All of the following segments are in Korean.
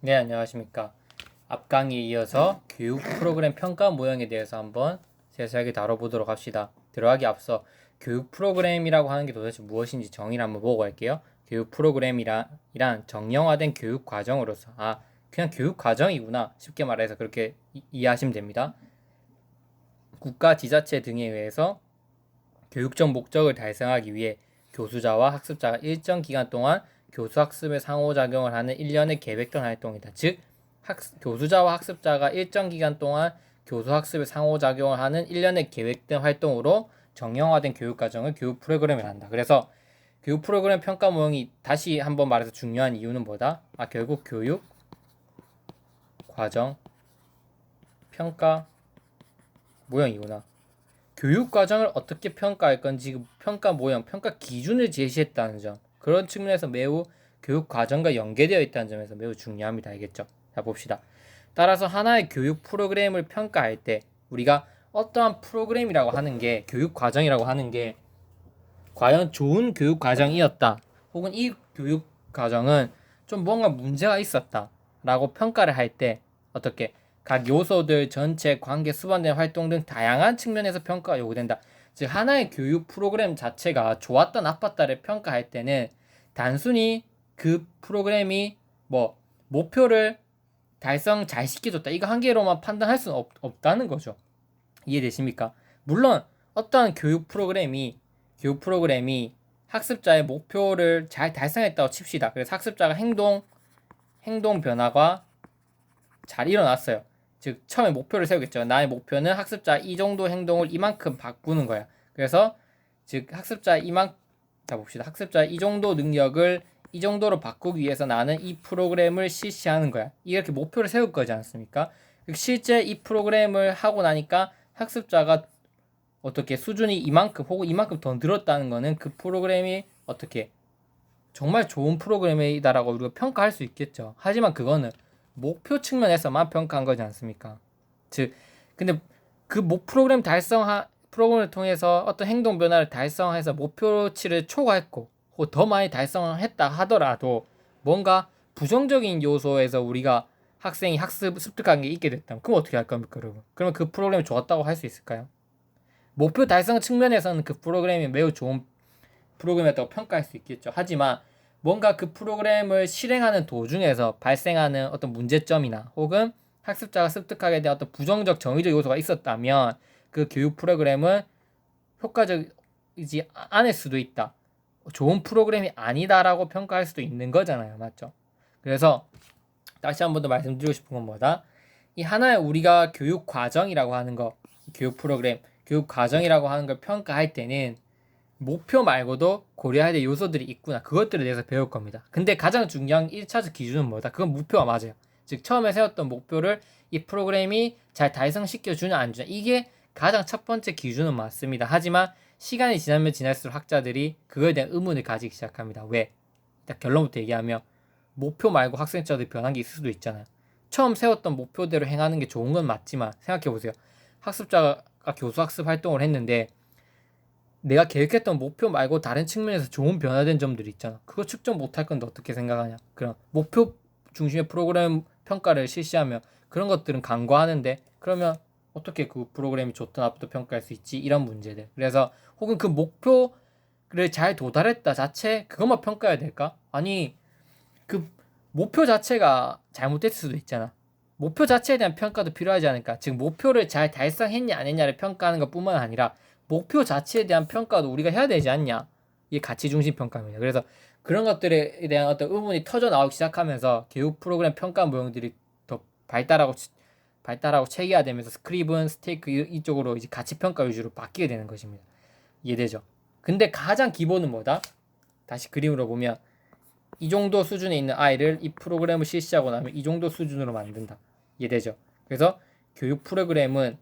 네, 안녕하십니까. 앞 강의에 이어서 교육 프로그램 평가 모형에 대해서 한번 자세하게 다뤄보도록 합시다. 들어가기 앞서 교육 프로그램이라고 하는 게 도대체 무엇인지 정의를 한번 보고 갈게요. 교육 프로그램이란 정형화된 교육 과정으로서 그냥 교육 과정이구나 쉽게 말해서 그렇게 이해하시면 됩니다. 국가, 지자체 등에 의해서 교육적 목적을 달성하기 위해 교수자와 학습자가 일정 기간 동안 교수학습의 상호작용을 하는 일련의 계획된 활동이다. 즉, 교수자와 학습자가 일정 기간 동안 교수학습의 상호작용을 하는 일련의 계획된 활동으로 정형화된 교육과정을 교육 프로그램이라 한다. 그래서 교육 프로그램 평가 모형이 다시 한번 말해서 중요한 이유는 뭐다? 결국 교육 과정 평가 모형이구나. 교육 과정을 어떻게 평가할 건지 평가 모형, 평가 기준을 제시했다는 점. 그런 측면에서 매우 교육 과정과 연계되어 있다는 점에서 매우 중요합니다. 알겠죠? 자, 봅시다. 따라서 하나의 교육 프로그램을 평가할 때 우리가 어떠한 프로그램이라고 하는 게 교육 과정이라고 하는 게 과연 좋은 교육 과정이었다. 혹은 이 교육 과정은 좀 뭔가 문제가 있었다. 라고 평가를 할 때 어떻게 각 요소들 전체 관계 수반된 활동 등 다양한 측면에서 평가가 요구된다. 즉 하나의 교육 프로그램 자체가 좋았다 나빴다를 평가할 때는 단순히 그 프로그램이 뭐 목표를 달성 잘 시켜줬다 이거 한 개로만 판단할 수는 없다는 거죠. 이해되십니까? 물론 어떠한 교육 프로그램이 학습자의 목표를 잘 달성했다고 칩시다. 그래서 학습자가 행동 변화가 잘 일어났어요. 즉 처음에 목표를 세우겠죠. 나의 목표는 학습자 이 정도 행동을 이만큼 바꾸는 거야. 그래서 즉 학습자 학습자 이 정도 능력을 이 정도로 바꾸기 위해서 나는 이 프로그램을 실시하는 거야. 이렇게 목표를 세울 거지 않습니까? 실제 이 프로그램을 하고 나니까 학습자가 어떻게 수준이 이만큼 혹은 이만큼 더 늘었다는 거는 그 프로그램이 어떻게 정말 좋은 프로그램이다라고 우리가 평가할 수 있겠죠. 하지만 그거는 목표 측면에서만 평가한 거지 않습니까? 즉, 근데 그 프로그램을 통해서 어떤 행동 변화를 달성해서 목표치를 초과했고, 혹은 더 많이 달성했다 하더라도 뭔가 부정적인 요소에서 우리가 학생이 습득한 게 있게 됐다면 그럼 어떻게 할 겁니까, 여러분? 그러면 그 프로그램이 좋았다고 할 수 있을까요? 목표 달성 측면에서는 그 프로그램이 매우 좋은 프로그램이었다고 평가할 수 있겠죠. 하지만 뭔가 그 프로그램을 실행하는 도중에서 발생하는 어떤 문제점이나 혹은 학습자가 습득하게 된 어떤 부정적 정의적 요소가 있었다면 그 교육 프로그램은 효과적이지 않을 수도 있다. 좋은 프로그램이 아니다라고 평가할 수도 있는 거잖아요. 맞죠? 그래서 다시 한 번 더 말씀드리고 싶은 건 뭐다? 이 하나의 우리가 교육 과정이라고 하는 거, 교육 프로그램, 교육 과정이라고 하는 걸 평가할 때는 목표 말고도 고려해야 될 요소들이 있구나. 그것들에 대해서 배울 겁니다. 근데 가장 중요한 1차적 기준은 뭐다? 그건 목표가 맞아요. 즉 처음에 세웠던 목표를 이 프로그램이 잘 달성시켜 주냐 안 주냐 이게 가장 첫 번째 기준은 맞습니다. 하지만 시간이 지나면 지날수록 학자들이 그거에 대한 의문을 가지기 시작합니다. 왜? 일단 결론부터 얘기하면 목표 말고 학생자들이 변한 게 있을 수도 있잖아요. 처음 세웠던 목표대로 행하는 게 좋은 건 맞지만 생각해보세요. 학습자가 교수학습 활동을 했는데 내가 계획했던 목표 말고 다른 측면에서 좋은 변화된 점들이 있잖아. 그거 측정 못할 건데 어떻게 생각하냐. 그럼 목표 중심의 프로그램 평가를 실시하면 그런 것들은 간과하는데 그러면 어떻게 그 프로그램이 좋다 나쁘다 평가할 수 있지? 이런 문제들. 그래서 혹은 그 목표를 잘 도달했다 자체 그것만 평가해야 될까? 아니 그 목표 자체가 잘못됐을 수도 있잖아. 목표 자체에 대한 평가도 필요하지 않을까? 즉 목표를 잘 달성했냐 안 했냐를 평가하는 것뿐만 아니라 목표 자체에 대한 평가도 우리가 해야 되지 않냐? 이게 가치 중심 평가입니다. 그래서 그런 것들에 대한 어떤 의문이 터져 나오기 시작하면서 교육 프로그램 평가 모형들이 더 발달하고 체계화되면서 스크립은 스테이크 이쪽으로 이제 가치 평가 위주로 바뀌게 되는 것입니다. 이해되죠? 근데 가장 기본은 뭐다? 다시 그림으로 보면 이 정도 수준에 있는 아이를 이 프로그램을 실시하고 나면 이 정도 수준으로 만든다. 이해되죠? 그래서 교육 프로그램은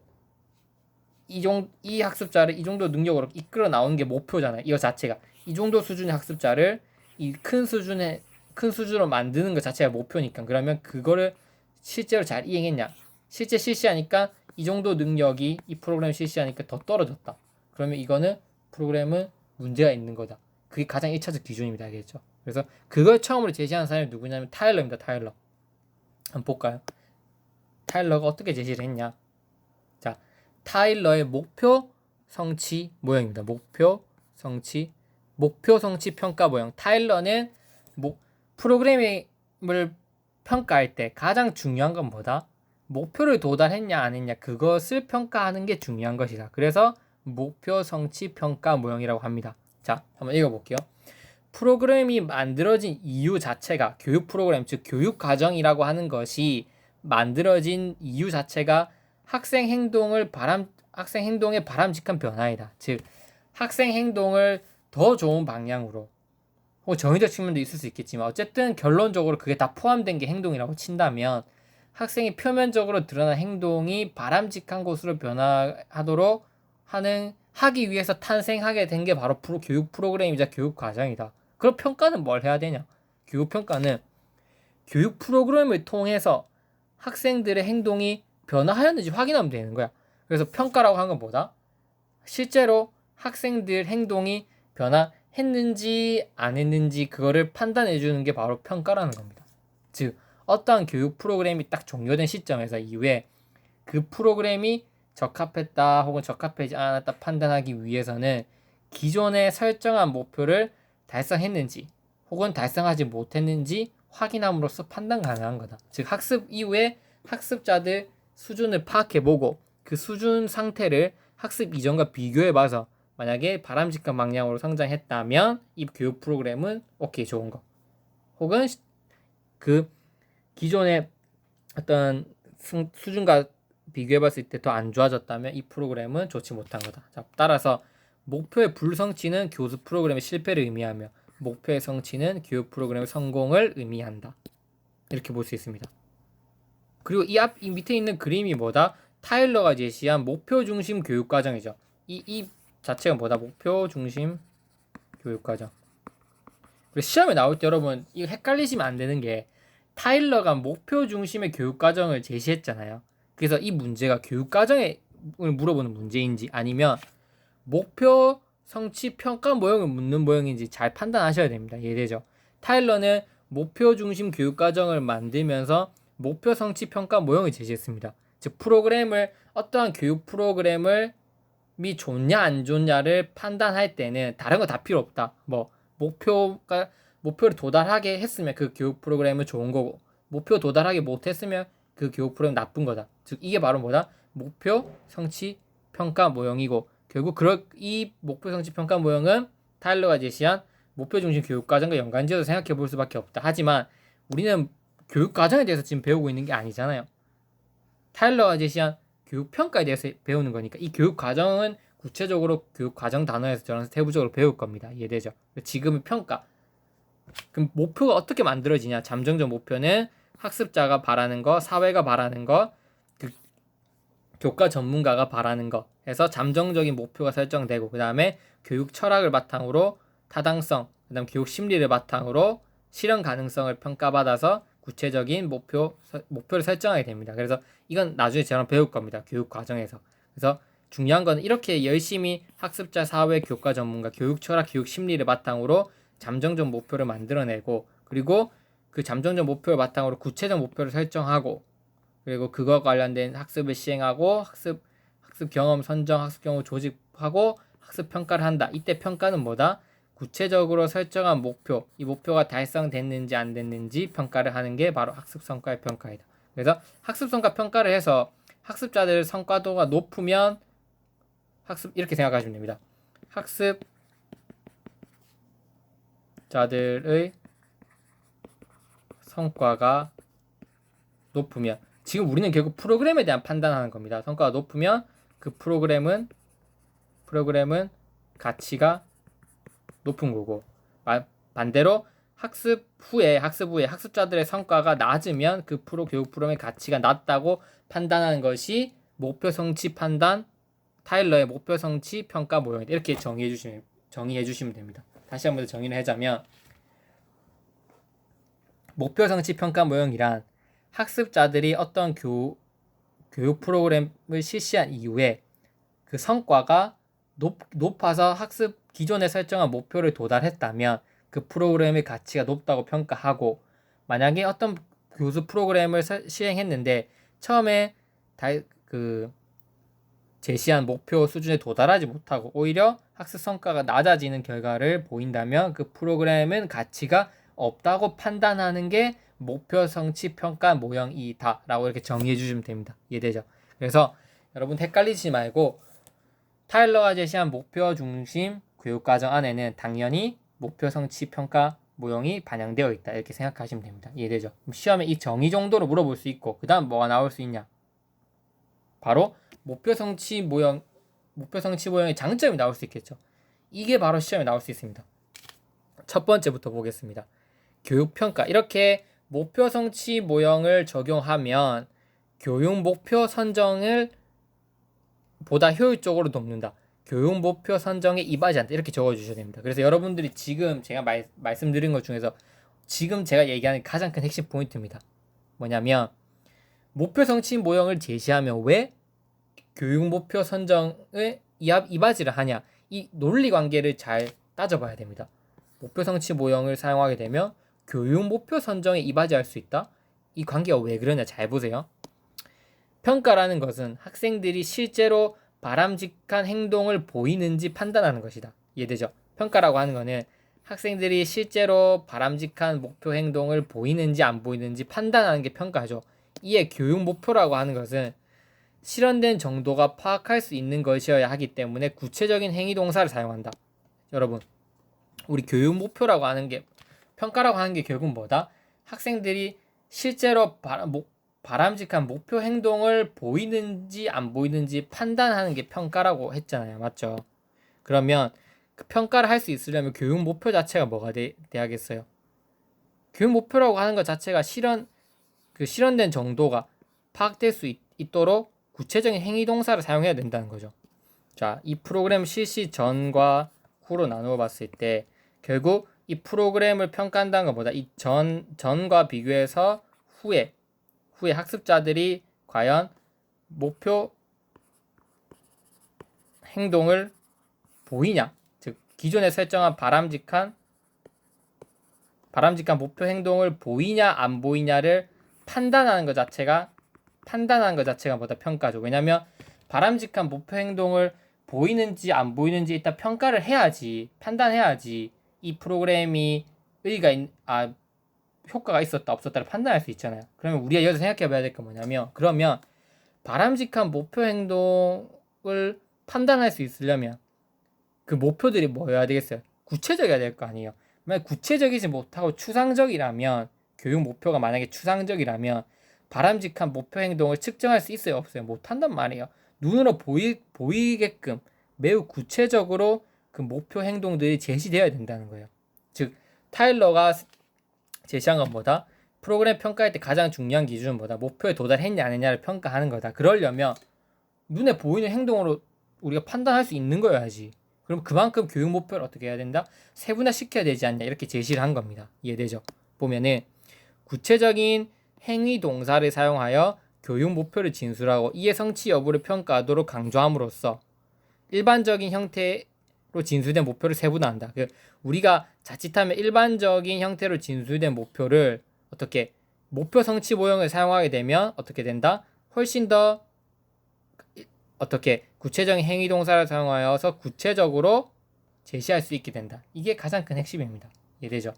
이 학습자를 이 정도 능력으로 이끌어 나오는 게 목표잖아요. 이거 자체가 이 정도 수준의 학습자를 이 큰 수준으로 만드는 것 자체가 목표니까 그러면 그거를 실제로 잘 이행했냐? 실제 실시하니까 이 정도 능력이 이 프로그램 실시하니까 더 떨어졌다. 그러면 이거는 프로그램은 문제가 있는 거다. 그게 가장 1차적 기준입니다. 알겠죠? 그래서 그걸 처음으로 제시한 사람이 누구냐면 타일러입니다. 타일러. 한번 볼까요? 타일러가 어떻게 제시를 했냐? 자, 타일러의 목표 성취 모형입니다. 목표 성취 평가 모형. 타일러는 프로그래밍을 평가할 때 가장 중요한 건 뭐다? 목표를 도달했냐 안 했냐 그것을 평가하는 게 중요한 것이다. 그래서 목표 성취 평가 모형이라고 합니다. 자, 한번 읽어볼게요. 프로그램이 만들어진 이유 자체가 교육 프로그램, 즉 교육 과정이라고 하는 것이 만들어진 이유 자체가 학생 행동의 바람직한 변화이다. 즉 학생 행동을 더 좋은 방향으로, 혹은 정의적 측면도 있을 수 있겠지만 어쨌든 결론적으로 그게 다 포함된 게 행동이라고 친다면 학생이 표면적으로 드러난 행동이 바람직한 곳으로 변화하도록 하기 위해서 탄생하게 된 게 바로 교육 프로그램이자 교육 과정이다. 그럼 평가는 뭘 해야 되냐? 교육 평가는 교육 프로그램을 통해서 학생들의 행동이 변화하였는지 확인하면 되는 거야. 그래서 평가라고 하는 건 뭐다? 실제로 학생들 행동이 변화했는지 안 했는지 그거를 판단해 주는 게 바로 평가라는 겁니다. 즉 어떠한 교육 프로그램이 딱 종료된 시점에서 이후에 그 프로그램이 적합했다 혹은 적합하지 않았다 판단하기 위해서는 기존에 설정한 목표를 달성했는지 혹은 달성하지 못했는지 확인함으로써 판단 가능한 거다. 즉 학습 이후에 학습자들 수준을 파악해보고 그 수준 상태를 학습 이전과 비교해봐서 만약에 바람직한 방향으로 성장했다면 이 교육 프로그램은 오케이 좋은 거, 혹은 그 기존의 어떤 수준과 비교해봤을 때 더 안 좋아졌다면 이 프로그램은 좋지 못한 거다. 자, 따라서 목표의 불성취는 교수 프로그램의 실패를 의미하며 목표의 성취는 교육 프로그램의 성공을 의미한다. 이렇게 볼 수 있습니다. 그리고 이 밑에 있는 그림이 뭐다? 타일러가 제시한 목표 중심 교육 과정이죠. 이 자체가 뭐다? 목표 중심 교육 과정. 그리고 시험에 나올 때 여러분 이거 헷갈리시면 안 되는 게 타일러가 목표 중심의 교육 과정을 제시했잖아요. 그래서 이 문제가 교육 과정을 물어보는 문제인지 아니면 목표 성취 평가 모형을 묻는 모형인지 잘 판단하셔야 됩니다. 이해되죠? 타일러는 목표 중심 교육 과정을 만들면서 목표 성취 평가 모형을 제시했습니다. 즉 어떠한 교육 프로그램을 좋냐 안 좋냐를 판단할 때는 다른 거 다 필요 없다. 목표를 도달하게 했으면 그 교육 프로그램은 좋은 거고, 목표 도달하게 못했으면 그 교육 프로그램은 나쁜 거다. 즉 이게 바로 뭐다? 목표 성취 평가 모형이고, 결국 이 목표 성취 평가 모형은 타일러가 제시한 목표 중심 교육 과정과 연관지어서 생각해 볼 수밖에 없다. 하지만 우리는 교육 과정에 대해서 지금 배우고 있는 게 아니잖아요. 타일러가 제시한 교육 평가에 대해서 배우는 거니까 이 교육 과정은 구체적으로 교육 과정 단어에서 저는 세부적으로 배울 겁니다. 이해되죠? 지금은 평가. 그럼 목표가 어떻게 만들어지냐? 잠정적 목표는 학습자가 바라는 거, 사회가 바라는 거, 교과 전문가가 바라는 거 해서 잠정적인 목표가 설정되고, 그 다음에 교육 철학을 바탕으로 타당성, 그 다음 교육 심리를 바탕으로 실현 가능성을 평가받아서 구체적인 목표를 설정하게 됩니다. 그래서 이건 나중에 저랑 배울 겁니다. 교육 과정에서. 그래서 중요한 건 이렇게 열심히 학습자, 사회, 교과 전문가, 교육 철학, 교육 심리를 바탕으로 잠정적 목표를 만들어내고, 그리고 그 잠정적 목표를 바탕으로 구체적 목표를 설정하고, 그리고 그거 관련된 학습을 시행하고 학습 경험 선정, 학습 경험 조직하고 학습 평가를 한다. 이때 평가는 뭐다? 구체적으로 설정한 목표, 이 목표가 달성됐는지 안 됐는지 평가를 하는 게 바로 학습 성과의 평가이다. 그래서 학습 성과 평가를 해서 학습자들 성과도가 높으면 이렇게 생각하시면 됩니다. 학습자들의 성과가 높으면, 지금 우리는 결국 프로그램에 대한 판단하는 겁니다. 성과가 높으면 그 프로그램은 가치가 높은 거고, 반대로 학습 후에 학습자들의 성과가 낮으면 그 교육 프로그램의 가치가 낮다고 판단하는 것이 목표 성취 판단, 타일러의 목표 성취 평가 모형이다. 이렇게 정의해 주시면 됩니다. 다시 한번 정의를 하자면, 목표 성취 평가 모형이란 학습자들이 어떤 교육 프로그램을 실시한 이후에 그 성과가 높아서 기존에 설정한 목표를 도달했다면 그 프로그램의 가치가 높다고 평가하고, 만약에 어떤 교수 프로그램을 시행했는데 처음에 그 제시한 목표 수준에 도달하지 못하고 오히려 학습 성과가 낮아지는 결과를 보인다면 그 프로그램은 가치가 없다고 판단하는 게 목표 성취 평가 모형이다 라고 이렇게 정의해 주시면 됩니다. 이해되죠? 그래서 여러분 헷갈리지 말고 타일러가 제시한 목표 중심 교육과정 안에는 당연히 목표 성취 평가 모형이 반영되어 있다 이렇게 생각하시면 됩니다. 이해되죠? 시험에 이 정의 정도로 물어볼 수 있고 그 다음 뭐가 나올 수 있냐? 바로 목표 성취 모형의 장점이 나올 수 있겠죠. 이게 바로 시험에 나올 수 있습니다. 첫 번째부터 보겠습니다. 교육평가. 이렇게 목표 성취 모형을 적용하면 교육 목표 선정을 보다 효율적으로 돕는다. 교육 목표 선정에 이바지 않다. 이렇게 적어주셔야 됩니다. 그래서 여러분들이 지금 제가 말씀드린 것 중에서 지금 제가 얘기하는 가장 큰 핵심 포인트입니다. 뭐냐면 목표 성취 모형을 제시하면 왜 교육 목표 선정에 이바지를 하냐. 이 논리 관계를 잘 따져봐야 됩니다. 목표 성취 모형을 사용하게 되면 교육 목표 선정에 이바지할 수 있다. 이 관계가 왜 그러냐 잘 보세요. 평가라는 것은 학생들이 실제로 바람직한 행동을 보이는지 판단하는 것이다. 이해되죠? 평가라고 하는 것은 학생들이 실제로 바람직한 목표 행동을 보이는지 안 보이는지 판단하는 게 평가죠. 이에 교육 목표라고 하는 것은 실현된 정도가 파악할 수 있는 것이어야 하기 때문에 구체적인 행위 동사를 사용한다. 여러분, 우리 교육 목표라고 하는 게 평가라고 하는 게 결국 뭐다? 학생들이 실제로 바람직한 목표 행동을 보이는지 안 보이는지 판단하는 게 평가라고 했잖아요. 맞죠? 그러면 그 평가를 할 수 있으려면 교육 목표 자체가 뭐가 돼야겠어요? 교육 목표라고 하는 것 자체가 실현된 정도가 파악될 수 있도록 구체적인 행위 동사를 사용해야 된다는 거죠. 자, 이 프로그램 실시 전과 후로 나누어 봤을 때 결국 이 프로그램을 평가한다는 것보다 이 전과 비교해서 후에 학습자들이 과연 목표 행동을 보이냐, 즉 기존에 설정한 바람직한 목표 행동을 보이냐 안 보이냐를 판단하는 것 자체가 뭐다? 평가죠. 왜냐면 바람직한 목표 행동을 보이는지 안 보이는지 일단 평가를 해야지, 판단해야지 이 프로그램이 효과가 있었다 없었다를 판단할 수 있잖아요. 그러면 우리가 여기서 생각해 봐야 될 게 뭐냐면, 그러면 바람직한 목표 행동을 판단할 수 있으려면 그 목표들이 뭐여야 되겠어요? 구체적이어야 될 거 아니에요. 만약 구체적이지 못하고 추상적이라면, 교육 목표가 만약에 추상적이라면 바람직한 목표 행동을 측정할 수 있어요 없어요? 못한단 말이에요. 눈으로 보이게끔 매우 구체적으로 그 목표 행동들이 제시되어야 된다는 거예요. 즉 타일러가 제시한 건 뭐다? 프로그램 평가할 때 가장 중요한 기준은 뭐다? 목표에 도달했냐 안 했냐를 평가하는 거다. 그러려면 눈에 보이는 행동으로 우리가 판단할 수 있는 거여야지. 그럼 그만큼 교육 목표를 어떻게 해야 된다? 세분화시켜야 되지 않냐 이렇게 제시를 한 겁니다. 이해되죠? 보면은 구체적인 행위 동사를 사용하여 교육 목표를 진술하고 이의 성취 여부를 평가하도록 강조함으로써 일반적인 형태로 진술된 목표를 세분화한다. 우리가 자칫하면 일반적인 형태로 진술된 목표를 어떻게 목표 성취 모형을 사용하게 되면 어떻게 된다? 훨씬 더 어떻게 구체적인 행위 동사를 사용하여서 구체적으로 제시할 수 있게 된다. 이게 가장 큰 핵심입니다. 이해되죠?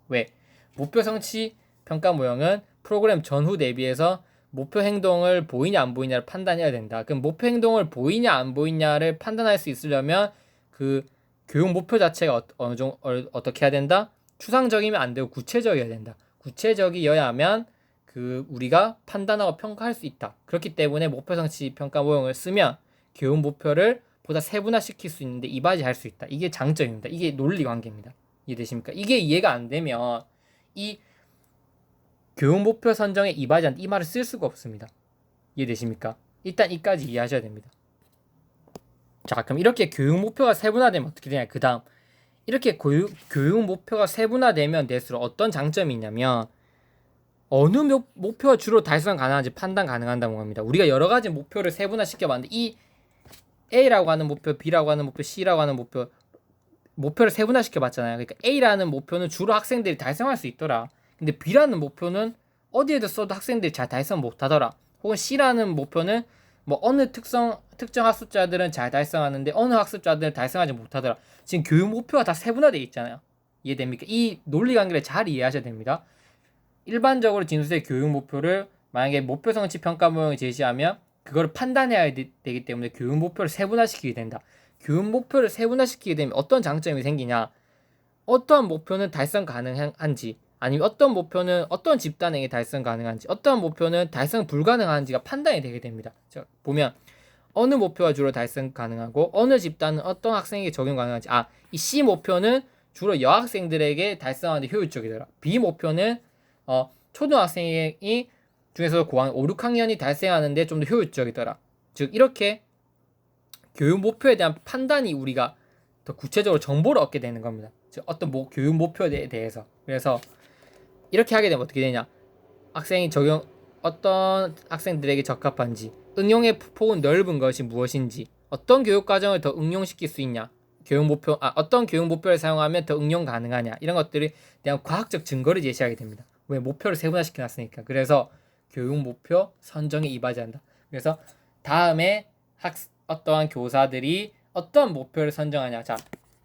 왜? 목표 성취 평가 모형은 프로그램 전후 대비해서 목표 행동을 보이냐 안 보이냐를 판단해야 된다. 그럼 목표 행동을 보이냐 안 보이냐를 판단할 수 있으려면 그 교육 목표 자체가 어느 정도 어떻게 해야 된다? 추상적이면 안 되고 구체적이어야 된다. 구체적이어야 하면 그 우리가 판단하고 평가할 수 있다. 그렇기 때문에 목표 성취 평가 모형을 쓰면 교육 목표를 보다 세분화시킬 수 있는데 이바지할 수 있다. 이게 장점입니다. 이게 논리 관계입니다. 이해되십니까? 이게 이해가 안 되면 이 교육 목표 선정에 이바지한다 이 말을 쓸 수가 없습니다. 이해되십니까? 일단 이까지 이해하셔야 됩니다. 자, 그럼 이렇게 교육 목표가 세분화되면 어떻게 되냐? 그 다음 이렇게 교육 목표가 세분화되면 될수록 어떤 장점이 있냐면 어느 목표가 주로 달성 가능한지 판단 가능한다고 합니다. 우리가 여러 가지 목표를 세분화시켜 봤는데 이 A라고 하는 목표, B라고 하는 목표, C라고 하는 목표를 세분화시켜 봤잖아요. 그러니까 A라는 목표는 주로 학생들이 달성할 수 있더라. 근데 B라는 목표는 어디에도 써도 학생들이 잘 달성 못하더라. 혹은 C라는 목표는 뭐 어느 특정 학습자들은 잘 달성하는데 어느 학습자들은 달성하지 못하더라. 지금 교육 목표가 다 세분화되어 있잖아요. 이해됩니까? 이 논리관계를 잘 이해하셔야 됩니다. 일반적으로 진수의 교육 목표를 만약에 목표 성취 평가 모형을 제시하면 그걸 판단해야 되기 때문에 교육 목표를 세분화시키게 된다. 교육 목표를 세분화시키게 되면 어떤 장점이 생기냐? 어떠한 목표는 달성 가능한지, 아니면 어떤 목표는 어떤 집단에게 달성 가능한지, 어떠한 목표는 달성 불가능한지가 판단이 되게 됩니다. 자, 보면 어느 목표가 주로 달성 가능하고 어느 집단은 어떤 학생에게 적용 가능한지. 이 C 목표는 주로 여학생들에게 달성하는데 효율적이더라. B 목표는 초등학생이 중에서 고학년 5, 6학년이 달성하는데 좀 더 효율적이더라. 즉 이렇게 교육 목표에 대한 판단이 우리가 더 구체적으로 정보를 얻게 되는 겁니다. 즉 어떤 교육 목표에 대해서. 그래서 이렇게 하게 되면 어떻게 되냐? 학생이 어떤 학생들에게 적합한지, 응용의 폭은 넓은 것이 무엇인지, 어떤 교육 과정을 더 응용시킬 수 있냐, 어떤 교육 목표를 사용하면 더 응용 가능하냐, 이런 것들에 대한 과학적 증거를 제시하게 됩니다. 왜? 목표를 세분화시켜 놨으니까. 그래서 교육 목표 선정에 이바지한다. 그래서 다음에 어떠한 교사들이 어떤 목표를 선정하냐. 자,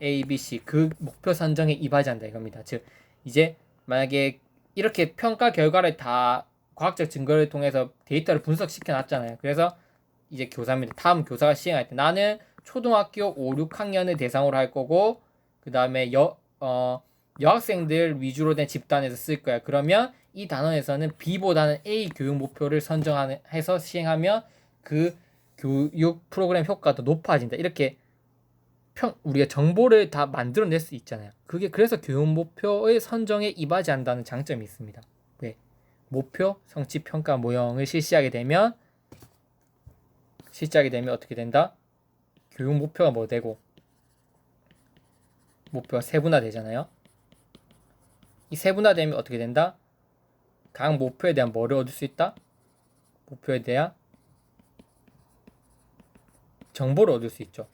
A, B, C 그 목표 선정에 이바지한다 이겁니다. 즉 이제 만약에 이렇게 평가 결과를 다 과학적 증거를 통해서 데이터를 분석시켜 놨잖아요. 그래서 이제 교사입니다. 다음 교사가 시행할 때 나는 초등학교 5, 6학년을 대상으로 할 거고 그 다음에 여학생들 위주로 된 집단에서 쓸 거야. 그러면 이 단원에서는 B보다는 A 교육 목표를 선정해서 시행하면 그 교육 프로그램 효과가 높아진다. 이렇게 우리가 정보를 다 만들어낼 수 있잖아요. 그래서 교육 목표의 선정에 이바지한다는 장점이 있습니다. 왜? 목표 성취 평가 모형을 실시하게 되면 어떻게 된다? 교육 목표가 뭐 되고 목표가 세분화되잖아요. 이 세분화되면 어떻게 된다? 각 목표에 대한 뭐를 얻을 수 있다? 목표에 대한 정보를 얻을 수 있죠.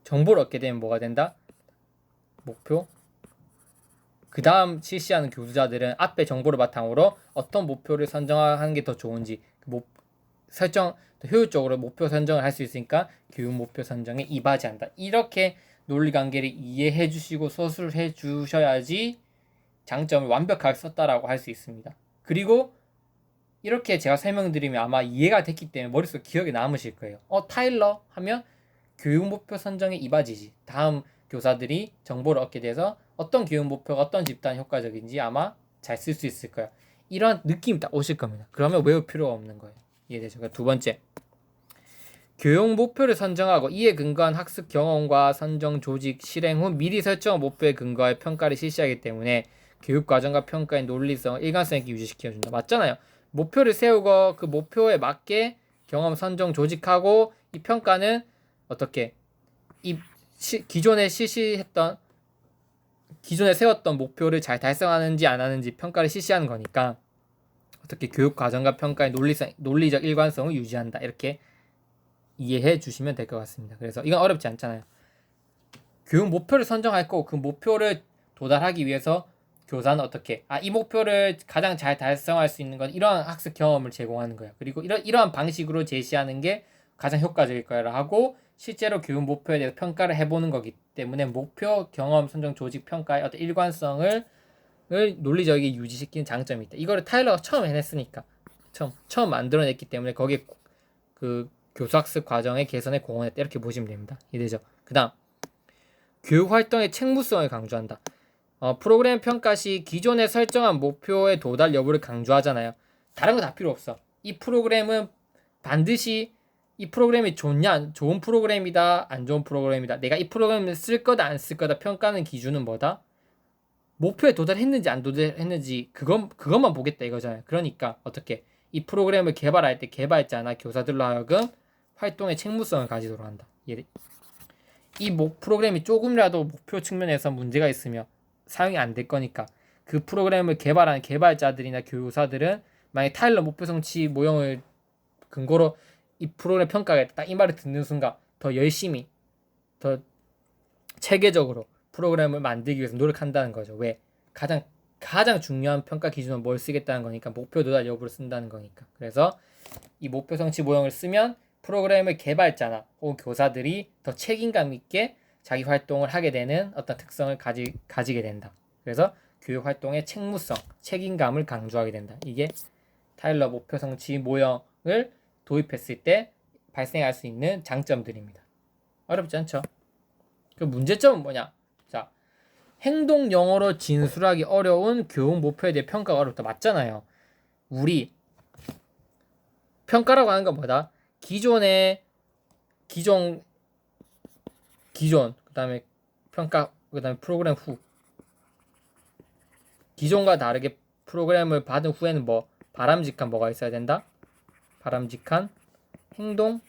정보를 얻게 되면 뭐가 된다? 목표. 그 다음 실시하는 교수자들은 앞에 정보를 바탕으로 어떤 목표를 선정하는 게 더 좋은지 더 효율적으로 목표 선정을 할 수 있으니까 교육 목표 선정에 이바지한다. 이렇게 논리관계를 이해해 주시고 소수를 해 주셔야지 장점을 완벽하게 썼다라고 할 수 있습니다. 그리고 이렇게 제가 설명드리면 아마 이해가 됐기 때문에 머릿속에 기억에 남으실 거예요. 타일러 하면 교육 목표 선정에 이바지지. 다음 교사들이 정보를 얻게 돼서 어떤 교육 목표가 어떤 집단이 효과적인지 아마 잘 쓸 수 있을 거야. 이런 느낌이 딱 오실 겁니다. 그러면 외울 필요가 없는 거예요. 이해되죠? 두 번째, 교육 목표를 선정하고 이에 근거한 학습 경험과 선정 조직 실행 후 미리 설정한 목표에 근거하여 평가를 실시하기 때문에 교육 과정과 평가의 논리성, 일관성 있게 유지시켜준다. 맞잖아요. 목표를 세우고 그 목표에 맞게 경험 선정 조직하고 이 평가는 어떻게 기존에 세웠던 목표를 잘 달성하는지 안 하는지 평가를 실시하는 거니까 어떻게 교육 과정과 평가의 논리적 일관성을 유지한다. 이렇게 이해해 주시면 될 것 같습니다. 그래서 이건 어렵지 않잖아요. 교육 목표를 선정할 거고 그 목표를 도달하기 위해서 교사는 어떻게 이 목표를 가장 잘 달성할 수 있는 건 이러한 학습 경험을 제공하는 거야. 그리고 이러한 방식으로 제시하는 게 가장 효과적일 거라 하고 실제로 교육 목표에 대해서 평가를 해보는 거기 때문에 목표, 경험, 선정, 조직, 평가의 어떤 일관성을 논리적이게 유지시키는 장점이 있다. 이거를 타일러가 처음 해냈으니까 처음 만들어냈기 때문에 거기에 그 교수학습 과정의 개선에 공헌했다. 이렇게 보시면 됩니다. 이해되죠? 그 다음 교육 활동의 책무성을 강조한다. 프로그램 평가 시 기존에 설정한 목표의 도달 여부를 강조하잖아요. 다른 거 다 필요 없어. 이 프로그램은 반드시 이 프로그램이 좋은 프로그램이다, 안 좋은 프로그램이다. 내가 이 프로그램을 쓸 거다, 안 쓸 거다 평가하는 기준은 뭐다? 목표에 도달했는지 안 도달했는지 그것만 보겠다 이거잖아요. 그러니까 어떻게 이 프로그램을 개발할 때 개발자나 교사들로 하여금 활동의 책무성을 가지도록 한다. 이 프로그램이 조금이라도 목표 측면에서 문제가 있으면 사용이 안 될 거니까 그 프로그램을 개발하는 개발자들이나 교사들은 만약에 타일러 목표 성취 모형을 근거로 이 프로그램 평가가 딱 이 말을 듣는 순간 더 열심히 더 체계적으로 프로그램을 만들기 위해서 노력한다는 거죠. 왜? 가장 가장 중요한 평가 기준은 뭘 쓰겠다는 거니까 목표 도달 여부를 쓴다는 거니까. 그래서 이 목표 성취 모형을 쓰면 프로그램의 개발자나 혹은 교사들이 더 책임감 있게 자기 활동을 하게 되는 어떤 특성을 가지게 된다. 그래서 교육 활동의 책무성, 책임감을 강조하게 된다. 이게 타일러 목표 성취 모형을 도입했을 때 발생할 수 있는 장점들입니다. 어렵지 않죠? 그 문제점은 뭐냐? 자, 행동 영어로 진술하기 어려운 교육 목표에 대해 평가가 어렵다. 맞잖아요. 우리 평가라고 하는 건 뭐다? 기존 그다음에 평가, 그다음에 프로그램 후. 기존과 다르게 프로그램을 받은 후에는 뭐 바람직한 뭐가 있어야 된다? 바람직한 행동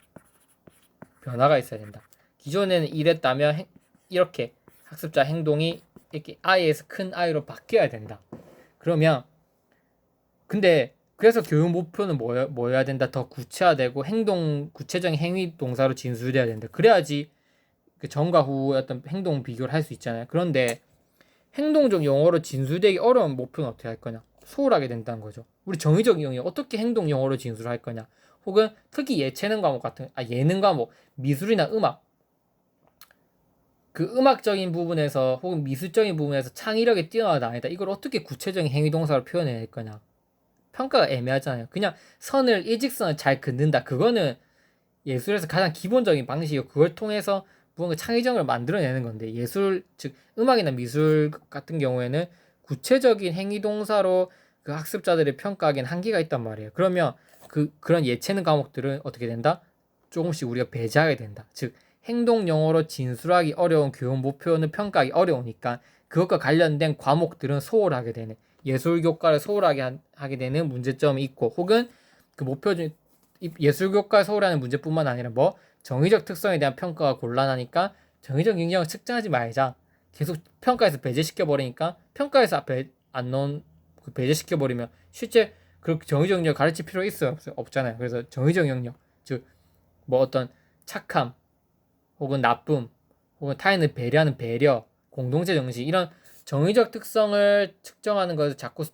변화가 있어야 된다. 기존에는 이랬다면 이렇게 학습자 행동이 이렇게 I에서 큰 I로 바뀌어야 된다. 그러면 근데 그래서 교육 목표는 뭐여야 된다? 더 구체화되고 구체적인 행위 동사로 진술돼야 된다. 그래야지 그 전과 후의 어떤 행동 비교를 할 수 있잖아요. 그런데 행동적 용어로 진술되기 어려운 목표는 어떻게 할 거냐? 소홀하게 된다는 거죠. 우리 정의적 영역 어떻게 행동 용어로 진술할 거냐? 혹은 특히 예체능 과목 같은 예능 과목, 미술이나 음악 그 음악적인 부분에서 혹은 미술적인 부분에서 창의력이 뛰어나다 아니다. 이걸 어떻게 구체적인 행위 동사로 표현해낼 거냐? 평가가 애매하잖아요. 그냥 선을 일직선을 잘 긋는다. 그거는 예술에서 가장 기본적인 방식이고 그걸 통해서 무언가 창의적을 만들어내는 건데 예술 즉 음악이나 미술 같은 경우에는 구체적인 행위 동사로 그 학습자들의 평가하기엔 한계가 있단 말이에요. 그러면 그런 예체능 과목들은 어떻게 된다? 조금씩 우리가 배제하게 된다. 즉 행동 영어로 진술하기 어려운 교육 목표는 평가하기 어려우니까 그것과 관련된 과목들은 소홀하게 되는 예술 교과를 소홀하게 하게 되는 문제점이 있고 혹은 그 목표 중 예술 교과를 소홀하는 문제뿐만 아니라 뭐 정의적 특성에 대한 평가가 곤란하니까 정의적 영역을 측정하지 말자. 계속 평가에서 배제시켜 버리니까 평가에서 앞에 안 넣은 배제시켜 버리면 실제 그렇게 정의적 영역 가르칠 필요 있어요? 없잖아요. 그래서 정의적 영역 즉 뭐 어떤 착함 혹은 나쁨 혹은 타인을 배려하는 배려 공동체 정신 이런 정의적 특성을 측정하는 것을 자꾸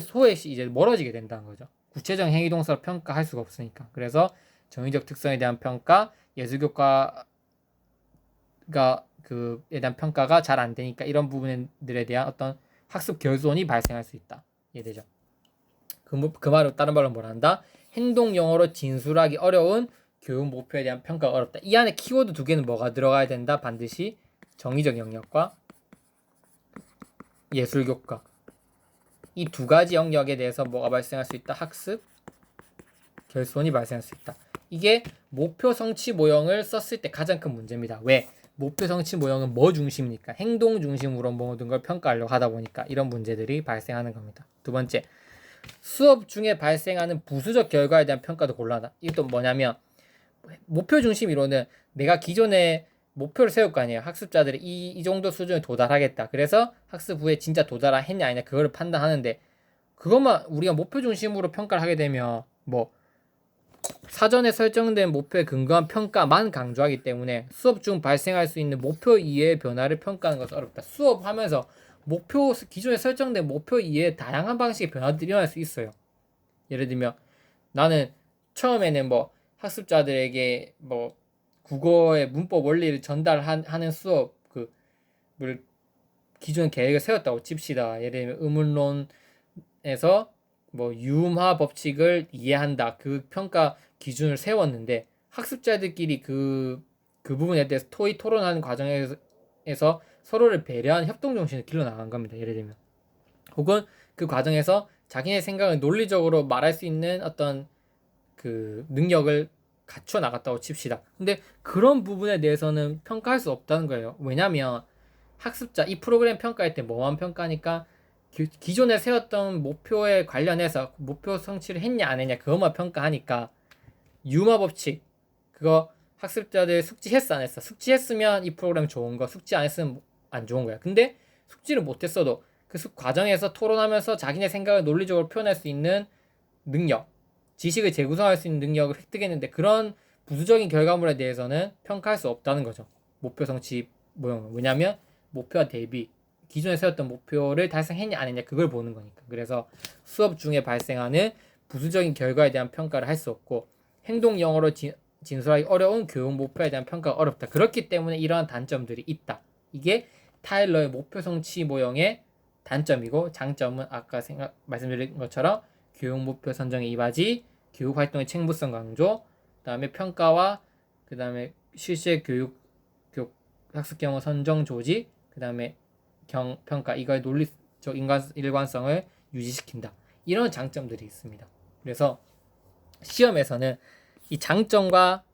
소외시 이제 멀어지게 된다는 거죠. 구체적인 행위 동사로 평가할 수가 없으니까. 그래서 정의적 특성에 대한 평가, 예술교과가 그에 대한 평가가 잘 안 되니까 이런 부분들에 대한 어떤 학습 결손이 발생할 수 있다. 이해되죠? 그 말을 다른 말로 뭐라 한다? 행동 영어로 진술하기 어려운 교육 목표에 대한 평가가 어렵다. 이 안에 키워드 두 개는 뭐가 들어가야 된다? 반드시 정의적 영역과 예술교과 이 두 가지 영역에 대해서 뭐가 발생할 수 있다? 학습 결손이 발생할 수 있다. 이게 목표 성취 모형을 썼을 때 가장 큰 문제입니다. 왜? 목표 성취 모형은 뭐 중심이니까 행동 중심으로 모든 걸 평가하려고 하다 보니까 이런 문제들이 발생하는 겁니다. 두 번째, 수업 중에 발생하는 부수적 결과에 대한 평가도 곤란하다. 이것도 뭐냐면 목표 중심으로는 내가 기존에 목표를 세울 거 아니에요. 학습자들이 이 정도 수준에 도달하겠다. 그래서 학습 후에 진짜 도달했냐 아니냐 그거를 판단하는데 그것만 우리가 목표 중심으로 평가를 하게 되면 뭐 사전에 설정된 목표에 근거한 평가만 강조하기 때문에 수업 중 발생할 수 있는 목표 이외의 변화를 평가하는 것은 어렵다. 수업하면서 기존에 설정된 목표 이외에 다양한 방식의 변화들이 일어날 수 있어요. 예를 들면 나는 처음에는 뭐 학습자들에게 뭐 국어의 문법 원리를 전달하는 수업을 기존 계획을 세웠다고 칩시다. 예를 들면 의문론에서 뭐 유음화 법칙을 이해한다. 그 평가 기준을 세웠는데 학습자들끼리 그 부분에 대해서 토론하는 과정에서 서로를 배려하는 협동 정신을 길러 나간 겁니다. 예를 들면 혹은 그 과정에서 자기네 생각을 논리적으로 말할 수 있는 어떤 그 능력을 갖춰 나갔다고 칩시다. 근데 그런 부분에 대해서는 평가할 수 없다는 거예요. 왜냐면 학습자 이 프로그램 평가할 때 뭐만 평가하니까 기존에 세웠던 목표에 관련해서 목표 성취를 했냐 안 했냐 그것만 평가하니까 유마 법칙 그거 학습자들 숙지했어 안 했어? 숙지했으면 이 프로그램 좋은 거, 숙지 안 했으면 안 좋은 거야. 근데 숙지를 못했어도 그 과정에서 토론하면서 자기네 생각을 논리적으로 표현할 수 있는 능력, 지식을 재구성할 수 있는 능력을 획득했는데 그런 부수적인 결과물에 대해서는 평가할 수 없다는 거죠. 목표 성취 모형은. 왜냐하면 목표와 대비 기존에 세웠던 목표를 달성했냐 안 했냐 그걸 보는 거니까. 그래서 수업 중에 발생하는 부수적인 결과에 대한 평가를 할 수 없고 행동 영어로 진술하기 어려운 교육 목표에 대한 평가가 어렵다. 그렇기 때문에 이러한 단점들이 있다. 이게 타일러의 목표 성취 모형의 단점이고 장점은 아까 말씀드린 것처럼 교육 목표 선정에 이바지, 교육 활동의 책무성 강조, 그다음에 평가와 그다음에 실시의 교육 학습 경우 선정 조직, 그다음에 평가 이거의 논리적 일관성을 유지시킨다. 이런 장점들이 있습니다. 그래서 시험에서는 이 장점과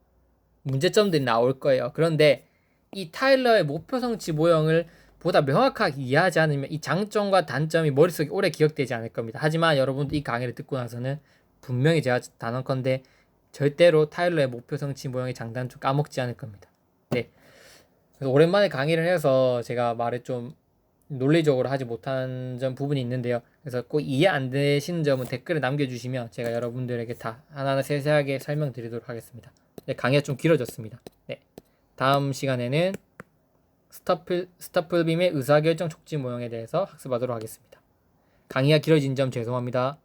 문제점들이 나올 거예요. 그런데 이 타일러의 목표 성취 모형을 보다 명확하게 이해하지 않으면 이 장점과 단점이 머릿속에 오래 기억되지 않을 겁니다. 하지만 여러분도 이 강의를 듣고 나서는 분명히 제가 단언컨대 절대로 타일러의 목표 성취 모형의 장단점 까먹지 않을 겁니다. 네. 그래서 오랜만에 강의를 해서 제가 말을 좀 논리적으로 하지 못한 부분이 있는데요. 그래서 꼭 이해 안 되시는 점은 댓글에 남겨주시면 제가 여러분들에게 다 하나하나 세세하게 설명드리도록 하겠습니다. 네, 강의가 좀 길어졌습니다. 네, 다음 시간에는 스타플빔의 의사결정 촉진 모형에 대해서 학습하도록 하겠습니다. 강의가 길어진 점 죄송합니다.